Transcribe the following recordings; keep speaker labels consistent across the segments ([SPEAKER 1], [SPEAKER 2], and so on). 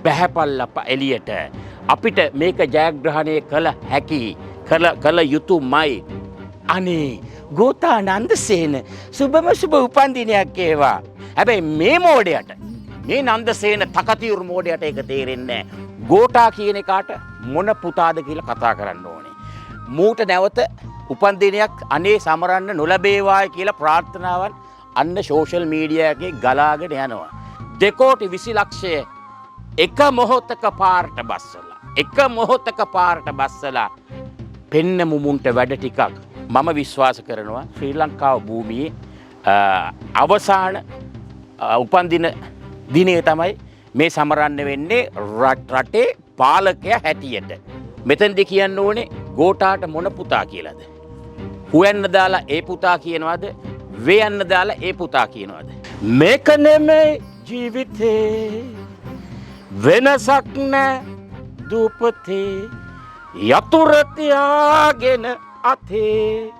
[SPEAKER 1] බැහැපල්ලප එළියට. අපිට මේක ජයග්‍රහණය කළ හැකි කළ යුතුමයි. අනේ ගෝතා නන්දසේන සුබම සුබ උපන්දිනයක් ඒවා. හැබැයි මේ මෝඩයට මේ නන්දසේන තකතිවුරු මෝඩයට ඒක තේරෙන්නේ නැහැ. ගෝටා කියන එකාට මොන පුතාද කියලා කතා කරන්න ඕනේ. මූට නැවත උපන්දිනයක් අනේ සමරන්න නොලැබේවායි කියලා ප්‍රාර්ථනාවන් අන්න සෝෂල් මීඩියා එකේ ගලාගෙන යනවා. 2,20,00,000 එක මොහොතක පාරට බස්සලා පෙන්න මුමුන්ට වැඩ ටිකක් මම විශ්වාස කරනවා ශ්‍රී ලංකාව භූමියේ අවසාන උපන්දින දිනය තමයි මේ සමරන්න වෙන්නේ රටේ පාලකයා හැටියට. මෙතනදී කියන්න ඕනේ ගෝඨාට මොන පුතා කියලාද? හුයන්න දාලා ඒ පුතා කියනවාද? වේයන්න දාලා ඒ පුතා කියනවාද? මේක නෙමෙයි ජීවිතේ වෙනසක් නැ දුපතේ යතුර තියාගෙන අතේ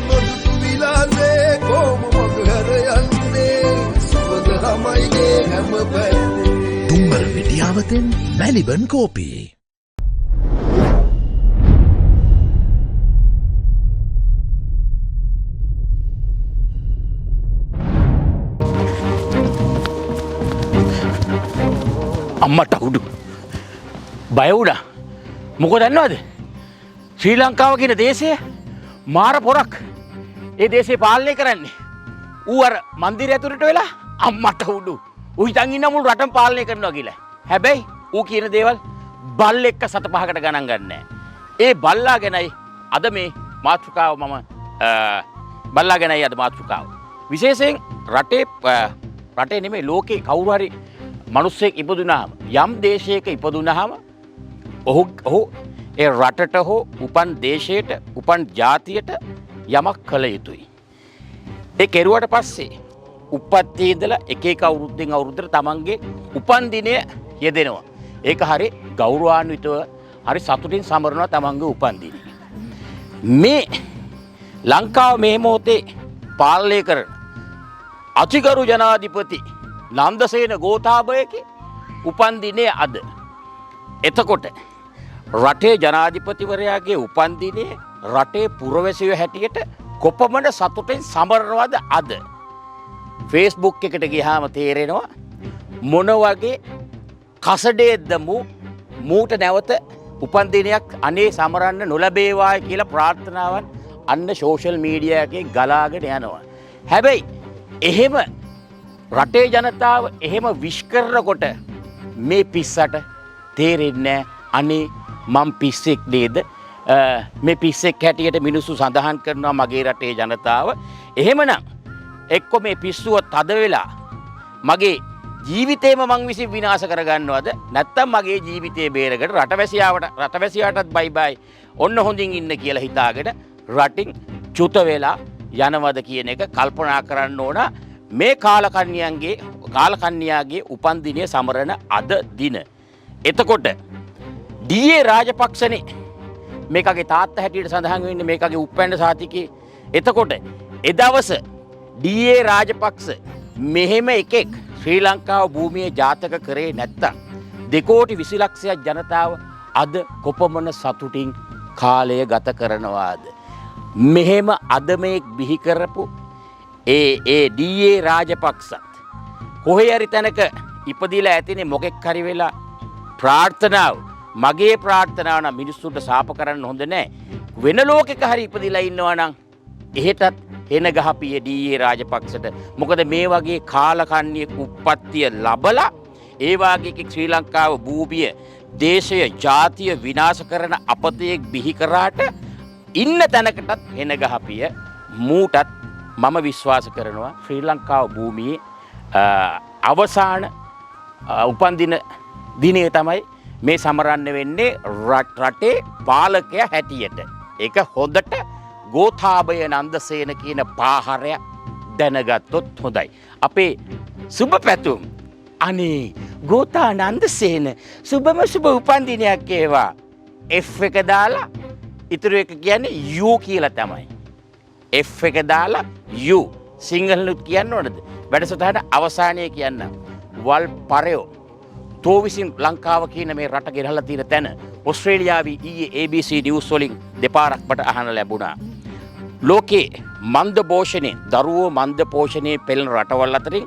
[SPEAKER 2] මොදුතු විලාසේ කොම මගහර යන්නේ සුවඳ ළමයිගේ හැම පැත්තේ
[SPEAKER 3] තුම්බර පිටියාවතෙන් මැලිබන් කෝපී
[SPEAKER 1] අම්මට උඩු බය වුණා. මොකද දන්නවද? ශ්‍රී ලංකාව කියන දේශය මාර පොරක්. ඒ දේශේ පාලනය කරන්නේ ඌ අර මන්දිරය ඇතුළට වෙලා අම්මට උඩු. ඌ හිතන් ඉන්න මුළු රටම පාලනය කරනවා කියලා. හැබැයි ඌ කියන දේවල් බල් එක්ක 7-5කට ගණන් ගන්නෑ. ඒ බල්ලා ගැනයි අද මේ මාතෘකාව බල්ලා ගැනයි අද මාතෘකාව. විශේෂයෙන් රටේ නෙමෙයි ලෝකේ කවුරු හරි මිනිස්සෙක් ඉපදුනහම යම් දේශයක ඉපදුනහම ඔහු ඒ රටට හෝ උපන් දේශයට උපන් ජාතියට යමක් කළ යුතුයි. ඒ කෙරුවට පස්සේ උපත්ති ඉඳලා එක අවුරුද්දෙන් අවුරුද්දට තමන්ගේ උපන් දිනය යෙදෙනවා. ඒක හරි ගෞරවාන්විතව හරි සතුටින් සමරනවා තමන්ගේ උපන් දිනය. මේ ලංකාව මේ මොහොතේ පාලනය කරන අතිගරු ජනාධිපති නන්දසේන ගෝඨාභයගේ උපන් දිනය අද. එතකොට රටේ ජනාධිපතිවරයාගේ උපන් දිනේ රටේ පුරවැසියෝ හැටියට කොපමණ සතුටින් සමරනවද අද? Facebook එකට ගියාම තේරෙනවා මොන වගේ කසඩේද්ද මූට නැවත උපන් දිනයක් අනේ සමරන්න නොලැබේවායි කියලා ප්‍රාර්ථනාවන් අන්න සෝෂල් මීඩියා එකේ ගලාගෙන යනවා. හැබැයි එහෙම රටේ ජනතාව එහෙම විශ් කරනකොට මේ පිස්සට තේරෙන්නේ අනේ මම පිස්සෙක් නේද? මේ පිස්සෙක් හැටියට මිනිස්සු සඳහන් කරනවා මගේ රටේ ජනතාව. එහෙමනම් එක්ක මේ පිස්සුව තද වෙලා මගේ ජීවිතේම මං විසින් විනාශ කරගන්නවද? නැත්නම් මගේ ජීවිතේ බේරගෙන රටවැසියාටත් බයි බයි ඔන්න හොඳින් ඉන්න කියලා හිතාගෙන රටින් චුත වෙලා යනවද කියන එක කල්පනා කරන්න ඕන. මේ කාලකන්‍යාගේ උපන් දිනය සමරන අද දින. එතකොට ඩී.ඒ. රාජපක්ෂනේ මේකගේ තාත්තා හැටියට සඳහන් වෙන්නේ මේකගේ උප්පැන්න සාතිකේ. එතකොට එදවස ඩී.ඒ. රාජපක්ෂ මෙහෙම එකෙක් ශ්‍රී ලංකාව භූමියේ ජාතක කරේ නැත්තම් 2,20,00,000 ජනතාව අද කොපමණ සතුටින් කාලය ගත කරනවාද? මෙහෙම අද මේ බිහි කරපු ඒ ඩී.ඒ. රාජපක්ෂත් කොහේ හරි තැනක ඉපදිලා ඇතිනේ මොකෙක් හරි වෙලා ප්‍රාර්ථනාව මගේ ප්‍රාර්ථනාව නම් මිනිස්සුන්ට සාප කරන්න හොඳ නැහැ. වෙන ලෝකෙක හරි ඉපදිලා ඉන්නවා නම් එහෙටත් එන ගහපිය ඩී.ඒ. රාජපක්ෂට. මොකද මේ වගේ කාලකන්ණියෙක් උප්පත්තිය ලැබලා ඒ වාගේ ශ්‍රී ලංකාව භූමිය දේශය ජාතිය විනාශ කරන අපතයෙක් බිහි කරාට ඉන්න තැනකටත් එන ගහපිය මූටත් මම විශ්වාස කරනවා ශ්‍රී ලංකාව භූමියේ අවසාන උපන්දින දිනය තමයි මේ සමරන්න වෙන්නේ රටේ පාලකයා හැටියට. ඒක හොඳට ගෝඨාභය නන්දසේන කියන පාහරය දැනගත්තොත් හොඳයි. අපේ සුබ පැතුම් අනේ ගෝඨා නන්දසේන සුබම සුබ උපන්දිනයක් ඒවා. F එක දාලා ඉතුරු එක කියන්නේ U කියලා තමයි. F එක දාලා U සිංහලනුත් කියන්න ඕනද? වැඩසටහන අවසානයේ කියන්න. වල් පරයෝ තෝ විසින් ලංකාව කියන මේ රට ගෙනහලා තියෙන තැන ඔස්ට්‍රේලියාවේ ඊයේ ABC නිවුස් වලින් දෙපාරක් මට අහන්න ලැබුණා. ලෝකේ මන්ද පෝෂණේ දරුවෝ මන්ද පෝෂණේ පෙළෙන රටවල් අතරින්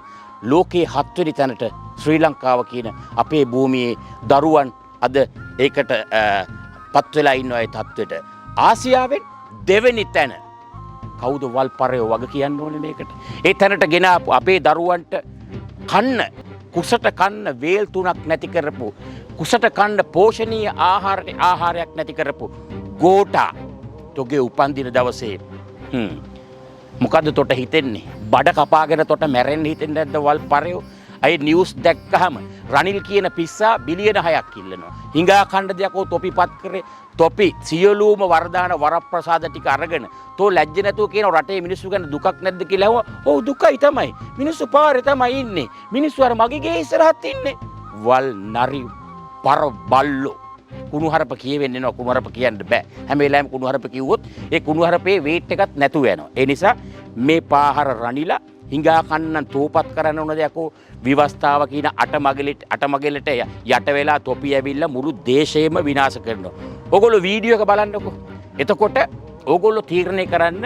[SPEAKER 1] ලෝකේ 7 වෙනි තැනට ශ්‍රී ලංකාව කියන අපේ භූමියේ දරුවන් අද ඒකට පත් වෙලා ඉන්නවා ඒ තත්ත්වෙට. ආසියාවෙන් 2 වෙනි තැන. කවුද වල්පරයෝ වග කියන්න ඕනේ මේකට. ඒ තැනට ගෙන අපේ දරුවන්ට කන්න කුසට කන්න වේල් 3ක් නැති කරපු කුසට කන්න පෝෂණීය ආහාරයක් නැති කරපු ගෝටා තොගේ උපන්දින දවසේ මොකද්ද තොට හිතෙන්නේ? බඩ කපාගෙන තොට මැරෙන්න හිතෙන්නේ නැද්ද වල්පරයෝ? අය නිවුස් දැක්කහම රනිල් කියන පිස්සා බිලියන 6ක් ඉල්ලනවා. හිඟා කණ්ඩ දෙයක්ෝ තොපිපත් කරේ තොපි සියලුම වර්ධාන වරප්‍රසාද ටික අරගෙන තෝ ලැජ්ජ නැතුව කියන රටේ මිනිස්සු ගැන දුකක් නැද්ද කියලා ඇහුවා. ඔව් දුකයි තමයි. මිනිස්සු පාරේ තමයි ඉන්නේ. මිනිස්සු අර මගේ ගේ ඉස්සරහත් ඉන්නේ. වල් නරි පර බල්ලෝ කුණුහරුප කියවෙන්නේ නෝ කුණුහරුප කියන්න බෑ. හැම වෙලාවෙම කුණුහරුප කිව්වොත් ඒ කුණුහරුපේ වේට් එකත් නැතුව යනවා. ඒ නිසා මේ පාහර රනිලා හිඟා කන්නන් තෝපත් කරන්න ඕන දෙයක්ෝ විවස්ථාව කියන අටමගෙලට යට වෙලා තොපි ඇවිල්ලා මුළු දේශයම විනාශ කරනවා. ඔයගොල්ලෝ වීඩියෝ එක බලන්නකෝ. එතකොට ඕගොල්ලෝ තීරණය කරන්න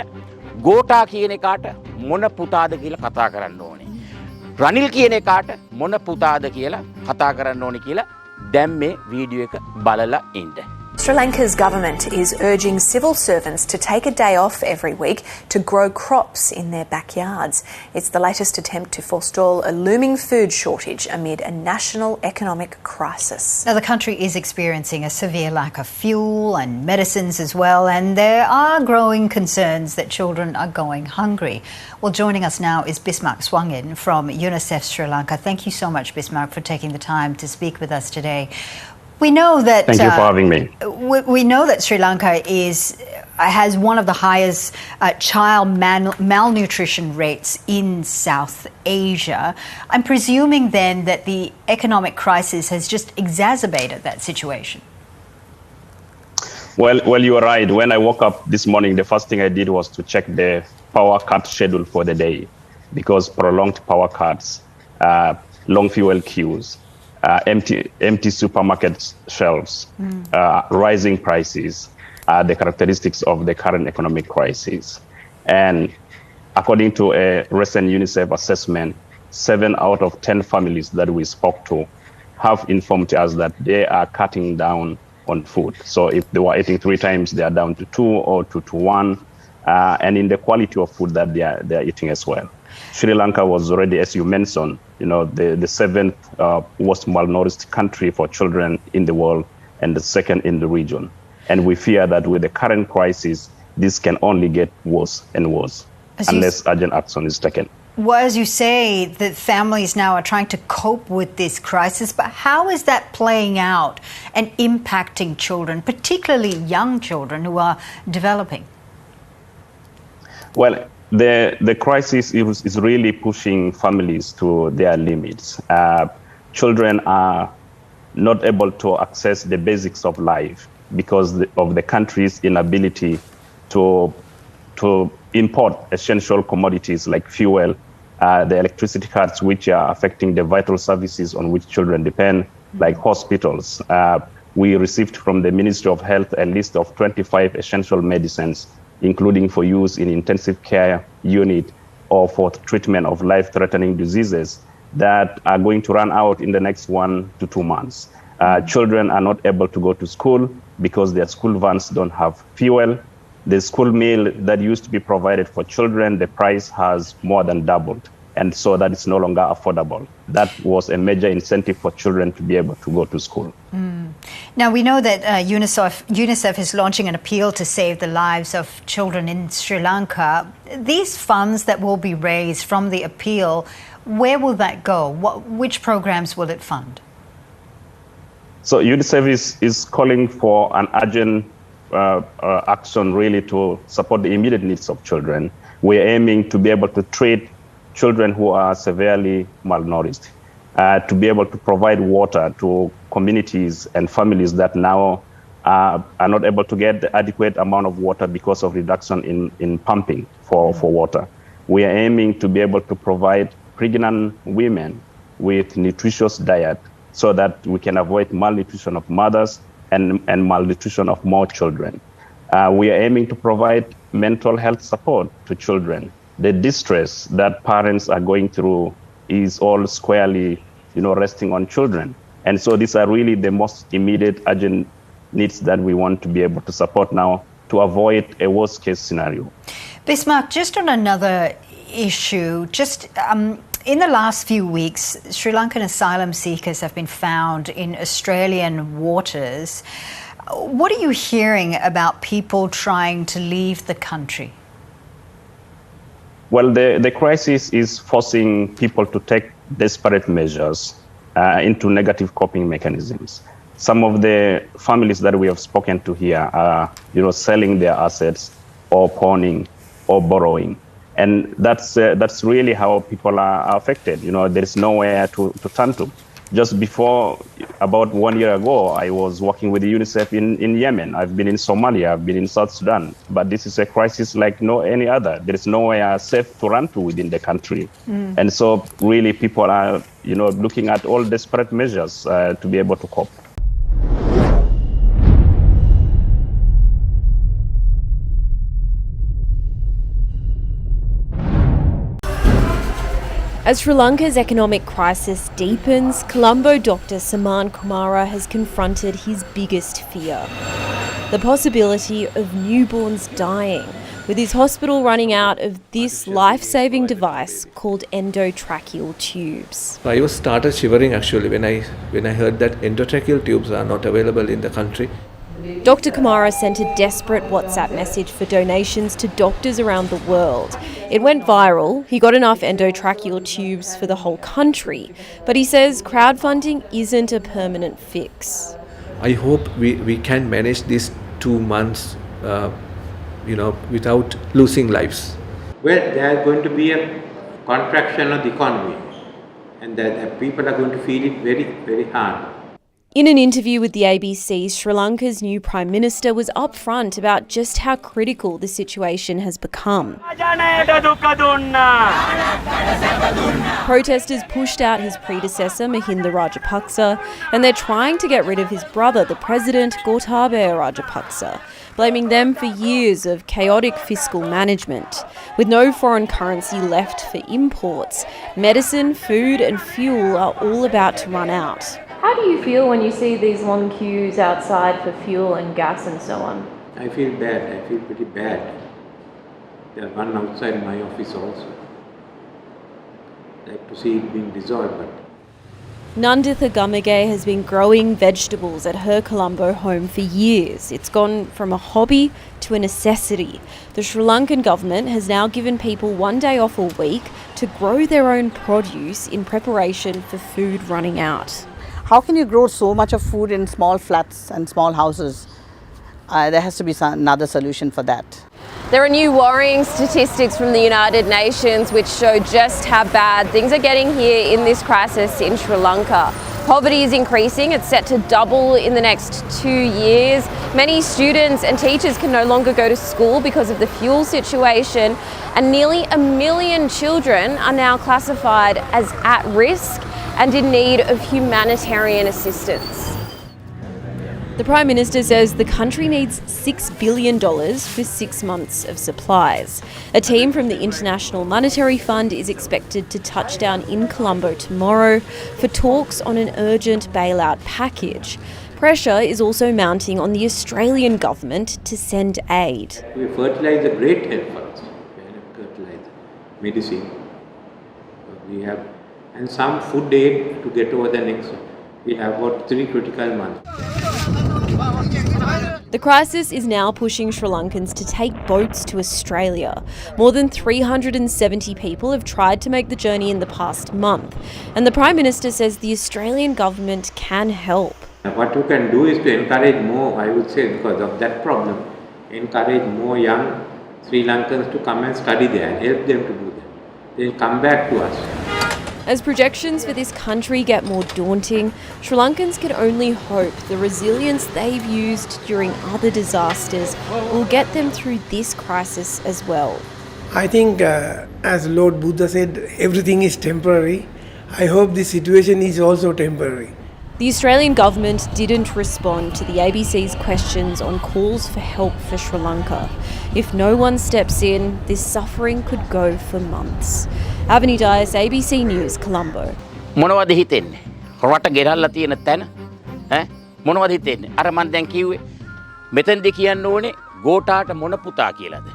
[SPEAKER 1] ගෝටා කියන එකාට මොන පුතාද කියලා කතා කරන්න ඕනේ. රනිල් කියන එකාට මොන පුතාද කියලා කතා කරන්න ඕනේ කියලා දැන් මේ වීඩියෝ එක බලලා ඉන්න.
[SPEAKER 4] Sri Lanka's government is urging civil servants to take a day off every week to grow crops in their backyards. It's the latest attempt to forestall a looming food shortage amid a national economic crisis.
[SPEAKER 5] Now, the country is experiencing a severe lack of fuel and medicines as well, and there are growing concerns that children are going hungry. Well, joining us now is Bismarck Swangin from UNICEF Sri Lanka. Thank you so much, Bismarck, for taking the time to speak with us today. We know that.
[SPEAKER 6] Thank you for having me.
[SPEAKER 5] We know that Sri Lanka has one of the highest child malnutrition rates in South Asia. I'm presuming then that the economic crisis has just exacerbated that situation.
[SPEAKER 6] Well, you are right. When I woke up this morning, the first thing I did was to check the power cut schedule for the day, because prolonged power cuts, long fuel queues, empty supermarket shelves, rising prices are the characteristics of the current economic crisis. And according to a recent UNICEF assessment, 7 out of 10 families that we spoke to have informed us that they are cutting down on food. So if they were eating 3 times, they are down to 2 or 2 to 1, and in the quality of food that they are eating as well. Sri Lanka was already, as you mentioned, the 7th most malnourished country for children in the world and the 2nd in the region. And we fear that with the current crisis, this can only get worse and worse unless urgent action is taken.
[SPEAKER 5] Well, as you say, the families now are trying to cope with this crisis, but how is that playing out and impacting children, particularly young children who are developing?
[SPEAKER 6] Well, the crisis is really pushing families to their limits. Children are not able to access the basics of life because of the country's inability to import essential commodities like fuel, the electricity cuts, which are affecting the vital services on which children depend, like hospitals. We received from the Ministry of Health a list of 25 essential medicines, including for use in intensive care unit or for treatment of life-threatening diseases that are going to run out in the next 1 to 2 months. Children are not able to go to school because their school vans don't have fuel. The school meal that used to be provided for children, the price has more than doubled. And so that is no longer affordable. That was a major incentive for children to be able to go to school.
[SPEAKER 5] Now, we know that UNICEF is launching an appeal to save the lives of children in Sri Lanka. These funds that will be raised from the appeal, where will that go? Which programs will it fund?
[SPEAKER 6] So UNICEF is calling for an urgent action really to support the immediate needs of children. We're aiming to be able to treat children who are severely malnourished, to be able to provide water to communities and families that now are not able to get the adequate amount of water because of reduction in pumping for water. We are aiming to be able to provide pregnant women with nutritious diet so that we can avoid malnutrition of mothers and malnutrition of more children. We are aiming to provide mental health support to children. The distress that parents are going through is all squarely, resting on children. And so these are really the most immediate urgent needs that we want to be able to support now to avoid a worst case scenario.
[SPEAKER 5] Bismarck, just on another issue, in the last few weeks, Sri Lankan asylum seekers have been found in Australian waters. What are you hearing about people trying to leave the country?
[SPEAKER 6] Well, the crisis is forcing people to take desperate measures into negative coping mechanisms. Some of the families that we have spoken to here are, selling their assets or pawning or borrowing. And that's really how people are affected. There is nowhere to turn to. Just before, about 1 year ago, I was working with UNICEF in Yemen. I've been in Somalia, I've been in South Sudan. But this is a crisis like no any other. There is nowhere safe to run to within the country. And so really people are, looking at all desperate measures to be able to cope.
[SPEAKER 7] As Sri Lanka's economic crisis deepens, Colombo doctor Saman Kumara has confronted his biggest fear: the possibility of newborns dying, with his hospital running out of this life-saving device called endotracheal tubes.
[SPEAKER 8] I started shivering actually when I heard that endotracheal tubes are not available in the country.
[SPEAKER 7] Dr. Kumara sent a desperate WhatsApp message for donations to doctors around the world. It went viral. He got enough endotracheal tubes for the whole country. But he says crowdfunding isn't a permanent fix.
[SPEAKER 8] I hope we can manage these 2 months, without losing lives.
[SPEAKER 9] Well, there is going to be a contraction of the economy, and that people are going to feel it very, very hard.
[SPEAKER 7] In an interview with the ABC, Sri Lanka's new Prime Minister was upfront about just how critical the situation has become. Protesters pushed out his predecessor, Mahinda Rajapaksa, and they're trying to get rid of his brother, the president, Gotabaya Rajapaksa, blaming them for years of chaotic fiscal management. With no foreign currency left for imports, medicine, food and fuel are all about to run out.
[SPEAKER 10] How do you feel when you see these long queues outside for fuel and gas and so on?
[SPEAKER 9] I feel bad. I feel pretty bad. There's one outside my office also. I'd like to see it being dissolved, but
[SPEAKER 7] Nanditha Gamage has been growing vegetables at her Colombo home for years. It's gone from a hobby to a necessity. The Sri Lankan government has now given people 1 day off a week to grow their own produce in preparation for food running out.
[SPEAKER 11] How can you grow so much of food in small flats and small houses? There has to be another solution for that.
[SPEAKER 10] There are new worrying statistics from the United Nations which show just how bad things are getting here in this crisis in Sri Lanka. Poverty is increasing. It's set to double in the next 2 years. Many students and teachers can no longer go to school because of the fuel situation, and nearly 1 million children are now classified as at risk and in need of humanitarian assistance. The Prime Minister says the country needs $6 billion for 6 months of supplies. A team from the International Monetary Fund is expected to touch down in Colombo tomorrow for talks on an urgent bailout package. Pressure is also mounting on the Australian government to send aid.
[SPEAKER 9] we fertilize a great help for us. We have fertilizer, medicine. We have and some food aid to get over the next. We have about 3 critical months.
[SPEAKER 7] The crisis is now pushing Sri Lankans to take boats to Australia. More than 370 people have tried to make the journey in the past month, and the Prime Minister says the Australian government can help.
[SPEAKER 9] What you can do is to encourage more, I would say, because of that problem, encourage more young Sri Lankans to come and study there, help them to do that. They'll come back to us.
[SPEAKER 7] As projections for this country get more daunting, Sri Lankans can only hope the resilience they've used during other disasters will get them through this crisis as well.
[SPEAKER 12] I think, as Lord Buddha said, everything is temporary. I hope this situation is also temporary.
[SPEAKER 7] The Australian government didn't respond to the ABC's questions on calls for help for Sri Lanka. If no one steps in, this suffering could go for months. Avani Dias, ABC News, Colombo.
[SPEAKER 1] මොනවද හිතෙන්නේ? රට ගෙරල්ලා තියෙන තැන ඈ මොනවද හිතෙන්නේ? අර මන් දැන් කිව්වේ මෙතෙන්දී කියන්න ඕනේ ගෝඨාට මොන පුතා කියලාද?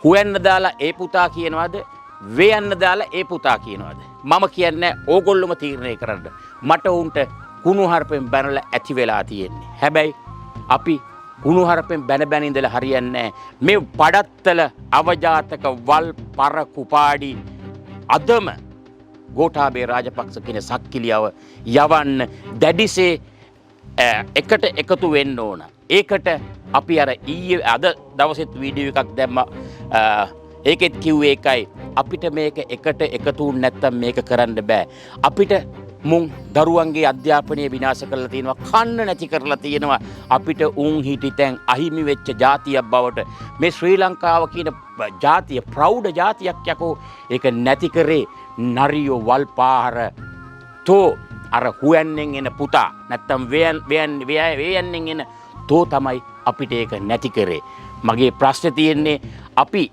[SPEAKER 1] හුයන්න දාලා ඒ පුතා කියනවාද? වේයන්න දාලා ඒ පුතා කියනවාද? මම කියන්නේ ඕගොල්ලොම තීරණය කරන්න. මට උන්ට කුණුහරුපෙන් බැනලා ඇති වෙලා තියෙන්නේ. හැබැයි අපි කුණුහරුපෙන් බැන ඉඳලා හරියන්නේ මේ පඩත්තල අවජාතක වල් පර කුපාඩි අදම ගෝඨාභය රාජපක්ෂ කියන සක්කිලියව යවන්න දැඩිසේ එකට එකතු වෙන්න ඕන. ඒකට අපි අර ඊයේ අද දවසෙත් වීඩියෝ එකක් දැම්ම ඒකෙත් කිව්වේ එකයි අපිට මේක එකට එකතු වුනේ නැත්තම් මේක කරන්න බෑ. අපිට මුන් දරුවන්ගේ අධ්‍යාපනය විනාශ කරලා තියෙනවා, කන්න නැති කරලා තියෙනවා. අපිට උන් හිටිතෙන් අහිමි වෙච්ච ජාතියක් බවට මේ ශ්‍රී ලංකාව කියන ජාතිය ප්‍රෞಢ ජාතියක් යකෝ ඒක නැති කරේ නරියෝ වල්පාහර තෝ අර හුයන්නෙන් එන පුතා නැත්තම් වේයන්නෙන් එන තෝ තමයි අපිට ඒක නැති කරේ. මගේ ප්‍රශ්නේ තියෙන්නේ අපි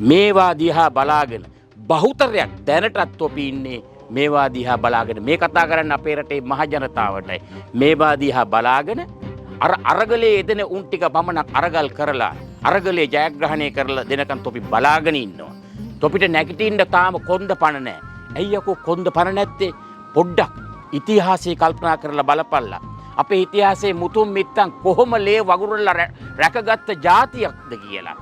[SPEAKER 1] මේවා දිහා බලාගෙන බහුතරයක් දැනටත් අපි ඉන්නේ මේවා දිහා බලාගෙන මේ කතා කරන්න අපේ රටේ මහ ජනතාවටයි. මේවා දිහා බලාගෙන අර අරගලේ එදෙන උන් ටික පමණක් අරගල් කරලා අරගලේ ජයග්‍රහණය කරලා දෙනකන් තොපි බලාගෙන ඉන්නවා. තොපිට නැගිටින්න තාම කොන්ද පණ නැහැ. ඇයි යකෝ කොන්ද පණ නැත්තේ? පොඩ්ඩක් ඉතිහාසය කල්පනා කරලා බලපල්ලා. අපේ ඉතිහාසයේ මුතුන් මිත්තන් කොහොම ලේ වගුරුල්ලා රැකගත්ත ජාතියක්ද කියලා.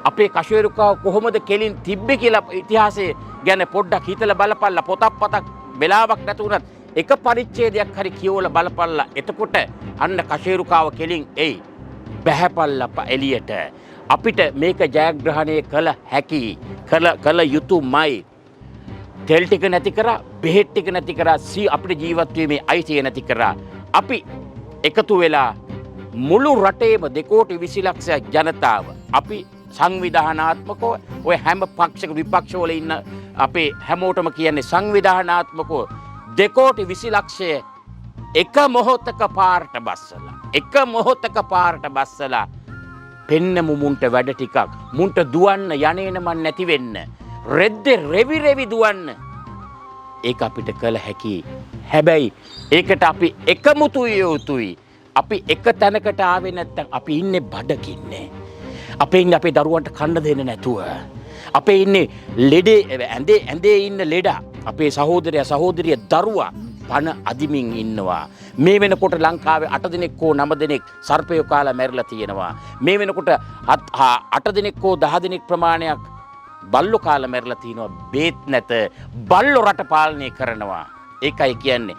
[SPEAKER 1] අපේ කෂේරුකාව කොහොමද කෙලින් තිබ්බේ කියලා ඉතිහාසයේ ගැන පොඩ්ඩක් හිතලා බලපල්ලා. පොතක් පතක් වෙලාවක් නැතුණත් එක පරිච්ඡේදයක් හරි කියවලා බලපල්ලා. එතකොට අන්න කෂේරුකාව කෙලින් එයි. බැහැපල්ලා එළියට. අපිට මේක ජයග්‍රහණය කළ හැකි කළ යුතුමයි. තෙල් ටික නැති කරා, බෙහෙත් ටික නැති කරා, අපිට ජීවත් වීමේ අයිතිය නැති කරා. අපි එකතු වෙලා මුළු රටේම 2,20,00,000 ජනතාව අපි සංවිධානාත්මකව ඔය හැම පක්ෂක විපක්ෂවල ඉන්න අපේ හැමෝටම කියන්නේ සංවිධානාත්මකව 2,20,00,000 එක මොහොතක පාරට බස්සලා පෙන්නමු මුන්ට වැඩ ටිකක් මුන්ට දුවන්න යන්නේන මන් නැති වෙන්න රෙද්දේ රෙවි දුවන්න ඒක අපිට කළ හැකි. හැබැයි ඒකට අපි එකමුතු යුතුයි. අපි එක තැනකට ආවේ නැත්නම් අපි ඉන්නේ බඩගින්නේ. අපේ ඉන්නේ අපේ දරුවන්ට කන්න දෙන්න නැතුව. අපේ ඉන්නේ ලෙඩේ ඇඳේ ඉන්න ලෙඩා. අපේ සහෝදරිය දරුවා පණ අදිමින් ඉන්නවා. මේ වෙනකොට ලංකාවේ 8 දෙනෙක් හෝ 9 දෙනෙක් සර්පයෝ කාලා මැරිලා තියෙනවා. මේ වෙනකොට 8 දෙනෙක් හෝ 10 දෙනෙක් ප්‍රමාණයක් බල්ලෝ කාලා මැරිලා තියෙනවා. බේත් නැත බල්ලෝ රට පාලනය කරනවා. ඒකයි කියන්නේ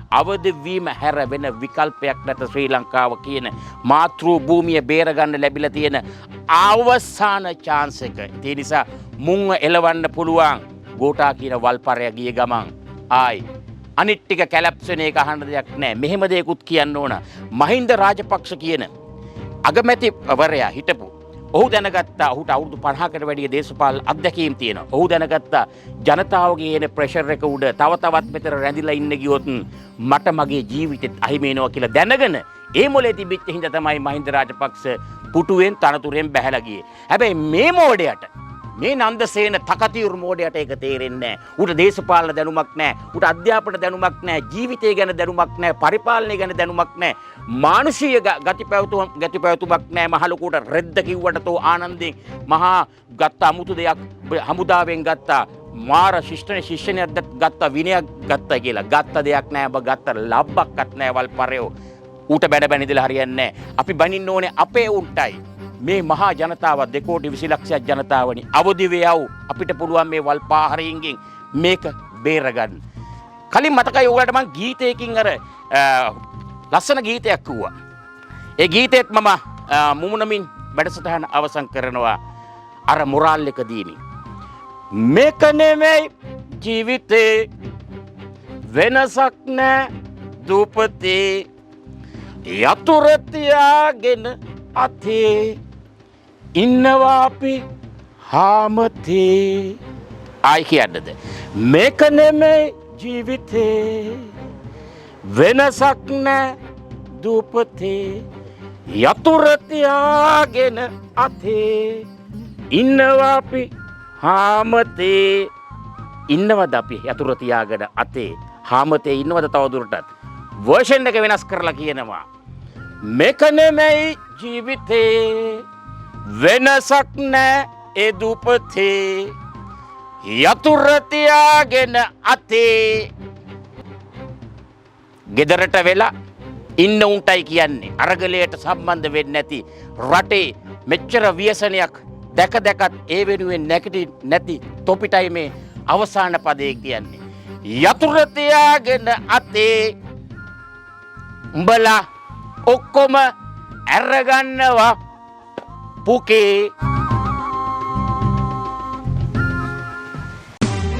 [SPEAKER 1] අවදි වීම හැර වෙන විකල්පයක් නැත ශ්‍රී ලංකාව කියන මාතෘ භූමිය බේර ගන්න ලැබිලා තියෙන අවසාන chance එක. ඒ නිසා මුන්ව එලවන්න පුළුවන් ගෝඨා කියන වල්පරය ගිය ගමන් ආයි අනිත් ටික කැලැප්සෙන එක අහන්න දෙයක් නැහැ. මෙහෙම දෙයක්ත් කියන්න ඕන. මහින්ද රාජපක්ෂ කියන අගමැතිවරයා හිටපු ඔහු දැනගත්තා ඔහුට අවුරුදු 50කට වැඩිය දේශපාලන අත්දැකීම් තියෙනවා. ඔහු දැනගත්තා ජනතාවගේ එන ප්‍රෙෂර් එක උඩ තව තවත් මෙතන රැඳිලා ඉන්න ගියොත් මට මගේ ජීවිතෙත් අහිමි වෙනවා කියලා දැනගෙන ඒ මොලේ තිබිච්ච හින්දා තමයි මහින්ද රාජපක්ෂ පුටුවෙන් තනතුරෙන් බැහැලා ගියේ. හැබැයි මේ මෝඩයට මේ නන්දසේන තකතිරු මෝඩයට ඒක තේරෙන්නේ නැහැ. උට දේශපාලන දැනුමක් නැහැ. උට අධ්‍යාපන දැනුමක් නැහැ. ජීවිතය ගැන දැනුමක් නැහැ. පරිපාලනය ගැන දැනුමක් නැහැ. මානුෂීය ගතිපැවතුමක් නැහැ. මහලුකුට රෙද්ද කිව්වට තෝ ආනන්දෙන් මහා ගත්ත අමුතු දෙයක් හමුදාවෙන් ගත්තා. මාර ශිෂ්‍යණයක් ගත්තා විනයක් ගත්තා කියලා. ගත්ත දෙයක් නැහැ. ඔබ ගත්ත ලබ්බක්වත් නැහැ වල්පරයෝ. ඌට බැන ඉඳලා හරියන්නේ නැහැ. අපි බනින්න ඕනේ අපේ උන්ටයි. මේ මහා ජනතාව 2,20,00,000 ජනතාවනි අවදි වේයව අපිට පුළුවන් මේ වල්පාහරින්ගෙන් මේක බේරගන්න. කලින් මතකයි ඔයාලට මං ගීතයකින් අර ලස්සන ගීතයක් කිව්වා. ඒ ගීතෙත් මම මුමුණමින් වැඩසටහන අවසන් කරනවා අර මොරාල් එක දීමින්. මේක නෙමෙයි ජීවිතේ වෙනසක් නෑ දුපතේ යතුරු තියාගෙන අතේ ඉන්නවා අපි හාමතේ. ආයි කියන්නද මේක නෙමෙයි ජීවිතේ වෙනසක් නෑ දූපතේ යතුර තියාගෙන අතේ ඉන්නවා අපි හාමතේ ඉන්නවද අපි යතුර තියාගෙන අතේ හාමතේ ඉන්නවද තවදුරටත් වර්ෂන් එක වෙනස් කරලා කියනවා මේක නෙමෙයි ජීවිතේ වෙනසක් නෑ ඒ දූපතේ යතුර තියාගෙන අතේ ගෙදරට වෙලා ඉන්න උන්ටයි කියන්නේ අරගලයට සම්බන්ධ වෙන්නේ නැති රටේ මෙච්චර ව්‍යසනයක් දැක දැකත් ඒ වෙනුවෙන් නැගිටි නැති තොපිටයි මේ අවසාන පදේ කියන්නේ යතුර තියාගෙන අතේ උඹලා ඔක්කොම අරගන්නවා පුකේ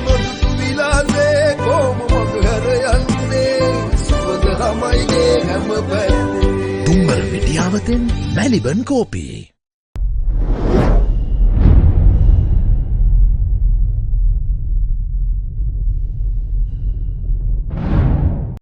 [SPEAKER 2] නොදුටු විලාසේ කොම මඟ හැර යන්නේ සුවඳ ළමයිගේ හැම පැත්තේ
[SPEAKER 3] දුම්බර පිටියාවතෙන් මැලිබන් කෝපී